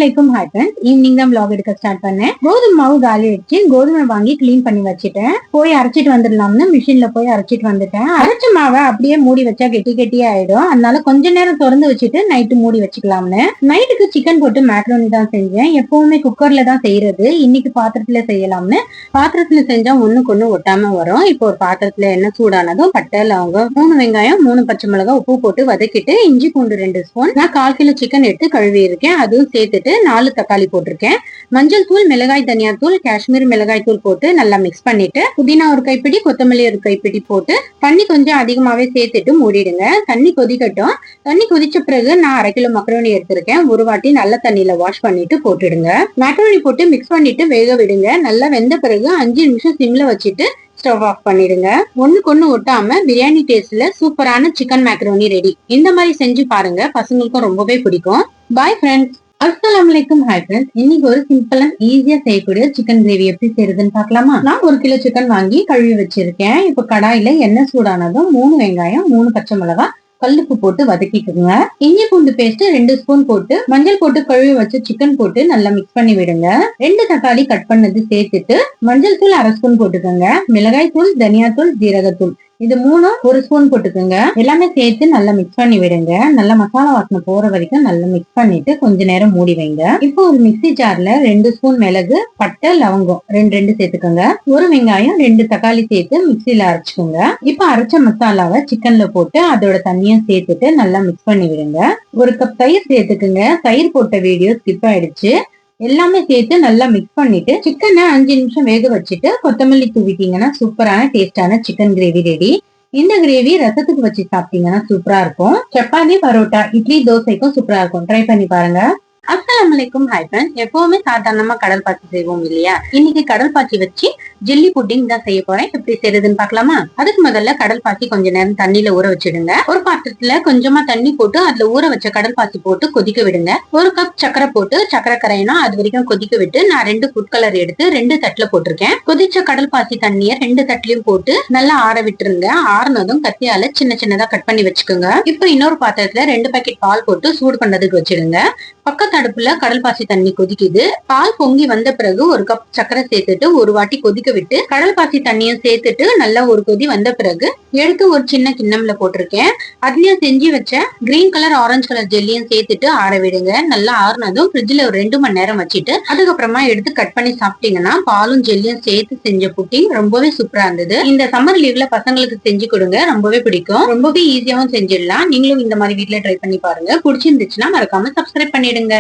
அஸ்ஸலாமு hi friends. Evening தான் vlog எடுக்க ஸ்டார்ட் பண்ணேன். கோதுமை மாவு காலி ஆயிடுச்சு. கோதுமை வாங்கி கிளீன் பண்ணி வச்சுட்டேன். போய் அரைச்சிட்டு வந்துடலாம்னு மிஷின்ல போய் அரைச்சிட்டு வந்துட்டேன். அரைச்ச மாவை அப்படியே மூடி வச்சா கெட்டி கெட்டியா ஆயிடும். அதனால கொஞ்ச நேரம் திறந்து வச்சுட்டு நைட்டு மூடி வச்சுக்கலாம்னு. நைட்டுக்கு சிக்கன் போட்டு மேக்ரோனி தான் செஞ்சேன். எப்பவுமே குக்கர்ல தான் செய்யறது. இன்னைக்கு பாத்திரத்துல செய்யலாம்னு. பாத்திரத்துல செஞ்சா ஒண்ணுக்கு ஒண்ணு ஒட்டாம வரும். இப்போ ஒரு பாத்திரத்துல எண்ணெய் சூடானதும் பட்டை லவங்கம் 3 வெங்காயம் 3 பச்சை மிளகாய் உப்பு போட்டு வதக்கிட்டு இஞ்சி பூண்டு 2 ஸ்பூன் நான் 1/4 கிலோ சிக்கன் எடுத்து கழுவி இருக்கேன். அதுவும் சேர்த்துட்டு 4 தக்காளி போட்டிருக்கேன். மஞ்சள் தூள் மிளகாய் தனியா தூள் காஷ்மீர் மிளகாய் தூள் போட்டு நல்லா மிக்ஸ் பண்ணிட்டு புதினா ஒரு கைப்பிடி கொத்தமல்லி ஒரு கைப்பிடி போட்டு தண்ணி கொஞ்சம் அதிகமாவே சேர்த்துட்டு மூடிடுங்க. தண்ணி கொதிக்கட்டும். தண்ணி கொதிச்ச பிறகு நான் 1/2 கிலோ மக்ரோனி எடுத்திருக்கேன். ஒரு வாட்டி நல்ல தண்ணியில வாஷ் பண்ணிட்டு போட்டுடுங்க. மக்ரோனி போட்டு மிக்ஸ் பண்ணிட்டு வேக விடுங்க. நல்லா வெந்த பிறகு 5 நிமிஷம் சிம்ல வச்சுட்டு ஸ்டவ் ஆஃப் பண்ணிடுங்க. ஒண்ணுக்கு ஒண்ணு ஒட்டாம பிரியாணி டேஸ்ட்ல சூப்பரான சிக்கன் மேக்ரோனி ரெடி. இந்த மாதிரி செஞ்சு பாருங்க, பசங்களுக்கும் ரொம்பவே பிடிக்கும். Bye friends. அஸ்ஸலாமு ஹாய் ஃப்ரெண்ட்ஸ். இன்னைக்கு ஒரு சிம்பிள் அண்ட் ஈஸியா செய்யக்கூடிய சிக்கன் கிரேவி எப்படி செய்யறதுன்னு பாக்கலாமா? நான் 1 கிலோ சிக்கன் வாங்கி கழுவி வச்சிருக்கேன். இப்ப கடாயில எண்ணெய் சூடானதும் 3 வெங்காயம் 3 பச்சை மிளகாய் கல்லுப்பு போட்டு வதக்கிக்குங்க. இஞ்சி பூண்டு பேஸ்ட் 2 ஸ்பூன் போட்டு மஞ்சள் போட்டு கழுவி வச்சு சிக்கன் போட்டு நல்லா மிக்ஸ் பண்ணி விடுங்க. 2 தக்காளி கட் பண்ணது சேர்த்துட்டு மஞ்சள் தூள் 1/2 ஸ்பூன் போட்டுக்கோங்க. மிளகாய் தூள் தனியா தூள் ஜீரகத்தூள் இது 3 1 ஸ்பூன் போட்டுக்கோங்க. எல்லாமே சேர்த்து நல்லா மிக்ஸ் பண்ணி விடுங்க. நல்லா மசாலா வாசனை போற வரைக்கும் நல்லா மிக்ஸ் பண்ணிட்டு கொஞ்ச நேரம் மூடி வைங்க. இப்போ ஒரு மிக்ஸி ஜார்ல 2 ஸ்பூன் மிளகு பட்டை லவங்கம் 2 சேர்த்துக்கோங்க. ஒரு வெங்காயம் 2 தக்காளி சேர்த்து மிக்ஸில அரைச்சுக்கோங்க. இப்போ அரைச்ச மசாலாவை சிக்கன்ல போட்டு அதோட தண்ணியும் சேர்த்துட்டு நல்லா மிக்ஸ் பண்ணி விடுங்க. 1 கப் தயிர் சேர்த்துக்குங்க. தயிர் போட்ட வீடியோ ஸ்கிப் ஆயிடுச்சு. எல்லாமே சேர்த்து நல்லா மிக்ஸ் பண்ணிட்டு சிக்கனை 5 நிமிஷம் வேக வச்சுட்டு கொத்தமல்லி தூவிட்டீங்கன்னா சூப்பரான டேஸ்டான சிக்கன் கிரேவி ரெடி. இந்த கிரேவி ரசத்துக்கு வச்சு சாப்பிட்டீங்கன்னா சூப்பரா இருக்கும். சப்பாத்தி பரோட்டா இட்லி தோசைக்கும் சூப்பரா இருக்கும். ட்ரை பண்ணி பாருங்க. அஸ்ஸலாமு ஹாய் ஃப்ரெண்ட்ஸ். எப்பவுமே சாதாரணமா கடல் பாச்சி செய்வோம் இல்லையா? இன்னைக்கு கடல் பாச்சி வச்சு ஜெல்லி புட்டிங் தான் செய்ய போறேன். எப்படி செய்யறதுன்னு பாக்கலாமா? அதுக்கு முதல்ல கடல் பாசி கொஞ்ச நேரம் தண்ணியில ஊற வச்சிடுங்க. ஒரு பாத்திரத்துல கொஞ்சமா தண்ணி போட்டு அதுல ஊற வச்ச கடல் பாசி போட்டு கொதிக்க விடுங்க. 1 கப் சக்கரை போட்டு சக்கரை கரையணும் அது வரைக்கும் கொதிக்க விட்டு நான் 2 ஃபுட் கலர் எடுத்து 2 தட்டுல போட்டிருக்கேன். கொதிச்ச கடல் பாசி தண்ணிய 2 தட்டுலயும் போட்டு நல்லா ஆற விட்டுருங்க. ஆறுனதும் கத்தியால சின்ன சின்னதா கட் பண்ணி வச்சுக்கோங்க. இப்ப இன்னொரு பாத்திரத்துல 2 பாக்கெட் பால் போட்டு சூடு பண்ணதுக்கு வச்சிடுங்க. பக்கத்து அடுப்புல கடல் பாசி தண்ணி கொதிக்குது. பால் பொங்கி வந்த பிறகு 1 கப் சக்கரை சேர்த்துட்டு ஒரு வாட்டி கொதிக்க விட்டு கடல் பாசி தண்ணியும் சேர்த்துட்டு நல்லா ஒரு கொதி வந்த பிறகு எடுத்து ஒரு சின்ன கிண்ணம்ல போட்டிருக்கேன். அதுலயும் செஞ்சு வச்ச கிரீன் கலர் ஆரஞ்சு கலர் ஜெல்லியும் சேர்த்துட்டு ஆற விடுங்க. நல்லா ஆறுனதும் ஃப்ரிட்ஜ்ல ஒரு 2 மணி நேரம் வச்சுட்டு அதுக்கப்புறமா எடுத்து கட் பண்ணி சாப்பிட்டீங்கன்னா பாலும் ஜெல்லியும் சேர்த்து செஞ்ச புட்டிங் ரொம்பவே சூப்பரா இருந்தது. இந்த சம்மர் லீவ்ல பசங்களுக்கு செஞ்சு கொடுங்க, ரொம்பவே பிடிக்கும். ரொம்பவே ஈஸியாவும் செஞ்சிடலாம். நீங்களும் இந்த மாதிரி வீட்ல ட்ரை பண்ணி பாருங்க. பிடிச்சிருந்துச்சுன்னா மறக்காம சப்ஸ்கிரைப் பண்ணிடுங்க.